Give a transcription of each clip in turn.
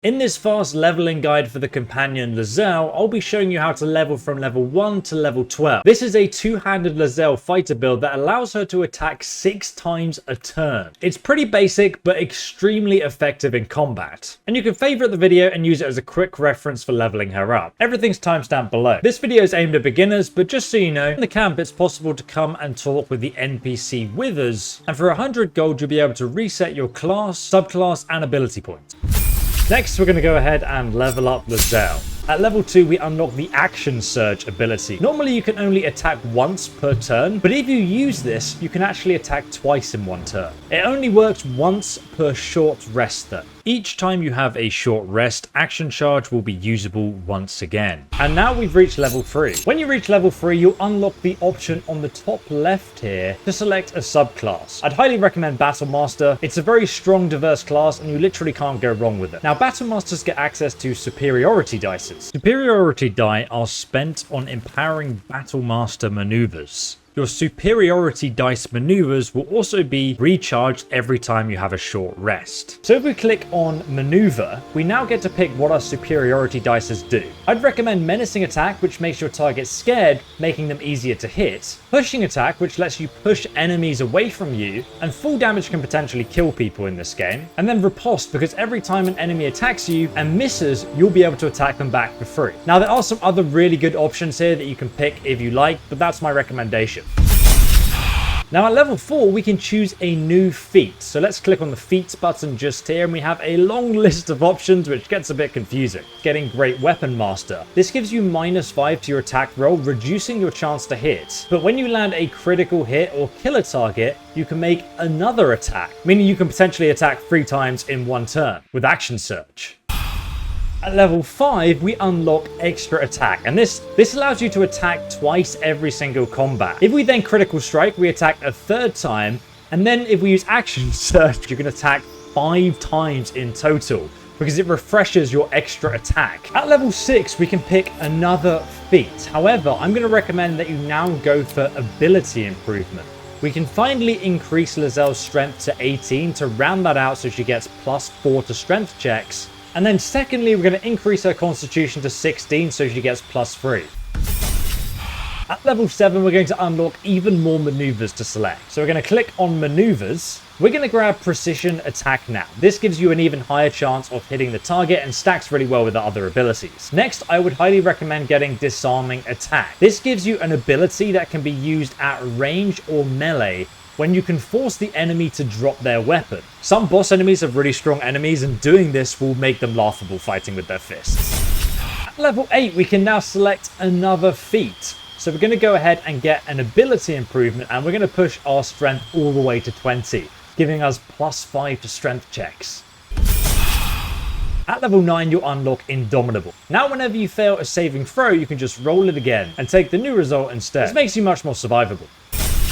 In this fast leveling guide for the companion Laezel, I'll be showing you how to level from level 1 to level 12. This is a two-handed Laezel fighter build that allows her to attack 6 times a turn. It's pretty basic, but extremely effective in combat. And you can favorite the video and use it as a quick reference for leveling her up. Everything's timestamped below. This video is aimed at beginners, but just so you know, in the camp it's possible to come and talk with the NPC Withers, and for 100 gold you'll be able to reset your class, subclass, and ability points. Next, we're going to go ahead and level up Laezel. At level 2, we unlock the Action Surge ability. Normally, you can only attack once per turn, but if you use this, you can actually attack twice in one turn. It only works once per short rest though. Each time you have a short rest, Action Charge will be usable once again. And now we've reached level 3. When you reach level 3, you'll unlock the option on the top left here to select a subclass. I'd highly recommend Battle Master. It's a very strong, diverse class, and you literally can't go wrong with it. Now, Battle Masters get access to superiority dice. Superiority die are spent on empowering Battle Master maneuvers. Your superiority dice maneuvers will also be recharged every time you have a short rest. So if we click on maneuver, we now get to pick what our superiority dices do. I'd recommend menacing attack, which makes your target scared, making them easier to hit. Pushing attack, which lets you push enemies away from you, and full damage can potentially kill people in this game. And then riposte, because every time an enemy attacks you and misses, you'll be able to attack them back for free. Now there are some other really good options here that you can pick if you like, but that's my recommendation. Now at level 4, we can choose a new feat. So let's click on the feats button just here, and we have a long list of options, which gets a bit confusing. Getting Great Weapon Master. This gives you -5 to your attack roll, reducing your chance to hit. But when you land a critical hit or kill a target, you can make another attack, meaning you can potentially attack 3 times in one turn with Action Surge. At level 5, we unlock extra attack, and this allows you to attack twice every single combat. If we then critical strike, we attack a 3rd time, and then if we use Action Surge, you can attack 5 times in total, because it refreshes your extra attack. At level 6, we can pick another feat. However, I'm going to recommend that you now go for ability improvement. We can finally increase Laezel's strength to 18 to round that out so she gets +4 to strength checks. And then secondly, we're going to increase her constitution to 16 so she gets +3. At level 7, we're going to unlock even more maneuvers to select. So we're going to click on maneuvers. We're going to grab precision attack now. This gives you an even higher chance of hitting the target and stacks really well with the other abilities. Next, I would highly recommend getting disarming attack. This gives you an ability that can be used at range or melee when you can force the enemy to drop their weapon. Some boss enemies have really strong enemies, and doing this will make them laughable fighting with their fists. At level 8, we can now select another feat. So we're going to go ahead and get an ability improvement, and we're going to push our strength all the way to 20, giving us +5 to strength checks. At level 9, you'll unlock Indomitable. Now whenever you fail a saving throw, you can just roll it again and take the new result instead. This makes you much more survivable.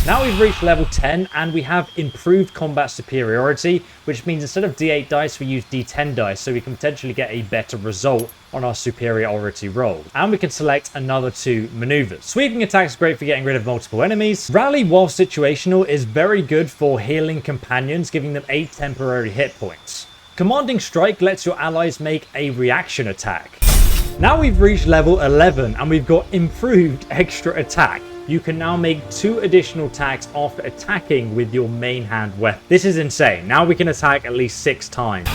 Now we've reached level 10 and we have improved combat superiority, which means instead of D8 dice, we use D10 dice, so we can potentially get a better result on our superiority roll. And we can select another 2 maneuvers. Sweeping attack is great for getting rid of multiple enemies. Rally, while situational, is very good for healing companions, giving them 8 temporary hit points. Commanding Strike lets your allies make a reaction attack. Now we've reached level 11 and we've got improved extra attack. You can now make 2 additional attacks after attacking with your main hand weapon. This is insane. Now we can attack at least 6 times.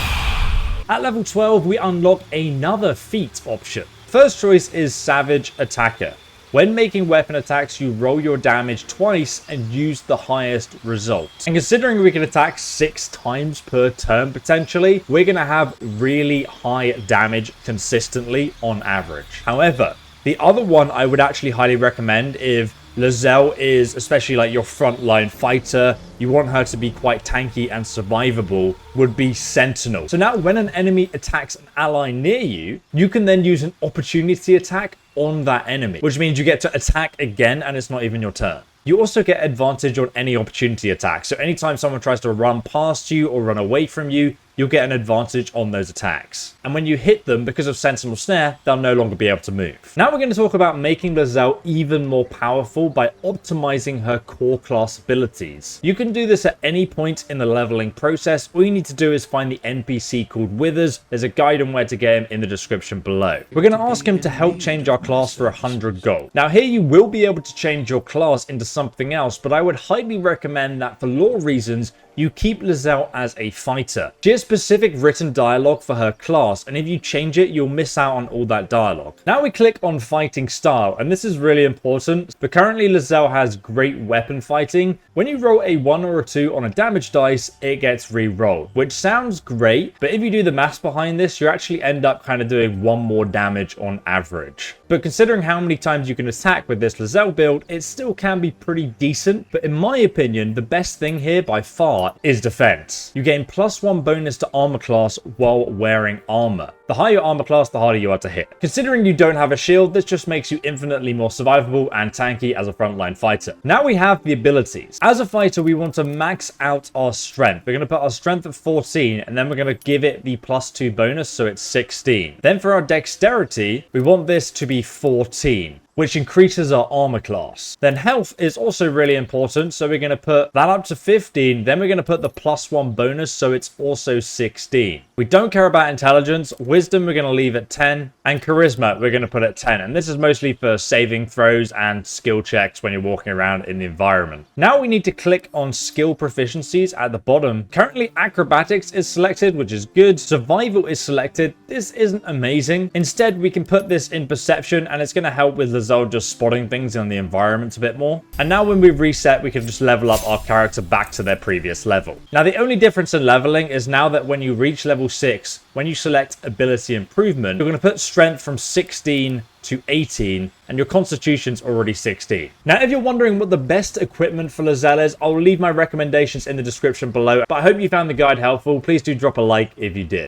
At level 12, we unlock another feat option. First choice is Savage Attacker. When making weapon attacks, you roll your damage twice and use the highest result. And considering we can attack 6 times per turn potentially, we're going to have really high damage consistently on average. However, the other one I would actually highly recommend if Laezel is especially like your frontline fighter, you want her to be quite tanky and survivable, would be Sentinel. So now when an enemy attacks an ally near you, you can then use an opportunity attack on that enemy, which means you get to attack again and it's not even your turn. You also get advantage on any opportunity attack. So anytime someone tries to run past you or run away from you, you'll get an advantage on those attacks. And when you hit them, because of Sentinel Snare, they'll no longer be able to move. Now we're going to talk about making Laezel even more powerful by optimizing her core class abilities. You can do this at any point in the leveling process. All you need to do is find the NPC called Withers. There's a guide on where to get him in the description below. We're going to ask him to help change our class for 100 gold. Now here you will be able to change your class into something else, but I would highly recommend that for lore reasons, you keep Laezel as a fighter. She has specific written dialogue for her class, and if you change it, you'll miss out on all that dialogue. Now we click on fighting style, and this is really important, but currently Laezel has great weapon fighting. When you roll a 1 or a 2 on a damage dice, it gets re-rolled, which sounds great, but if you do the maths behind this, you actually end up kind of doing 1 more damage on average. But considering how many times you can attack with this Laezel build, it still can be pretty decent, but in my opinion, the best thing here by far is defense. You gain +1 bonus to armor class while wearing armor. The higher your armor class, the harder you are to hit. Considering you don't have a shield, this just makes you infinitely more survivable and tanky as a frontline fighter. Now we have the abilities. As a fighter, we want to max out our strength. We're going to put our strength at 14, and then we're going to give it the +2 bonus, so it's 16. Then for our dexterity, we want this to be 14. Which increases our armor class. Then health is also really important, so we're going to put that up to 15, then we're going to put the +1 bonus, so it's also 16. We don't care about intelligence. Wisdom we're going to leave at 10, and charisma we're going to put at 10, and this is mostly for saving throws and skill checks when you're walking around in the environment. Now we need to click on skill proficiencies at the bottom. Currently acrobatics is selected, which is good. Survival is selected. This isn't amazing. Instead we can put this in perception, and it's going to help with Laezel just spotting things in the environment a bit more. And now when we reset, we can just level up our character back to their previous level. Now the only difference in leveling is now that when you reach level 6, when you select ability improvement, you're going to put strength from 16 to 18, and your constitution's already 16. Now if you're wondering what the best equipment for Laezel is, I'll leave my recommendations in the description below, but I hope you found the guide helpful. Please do drop a like if you did.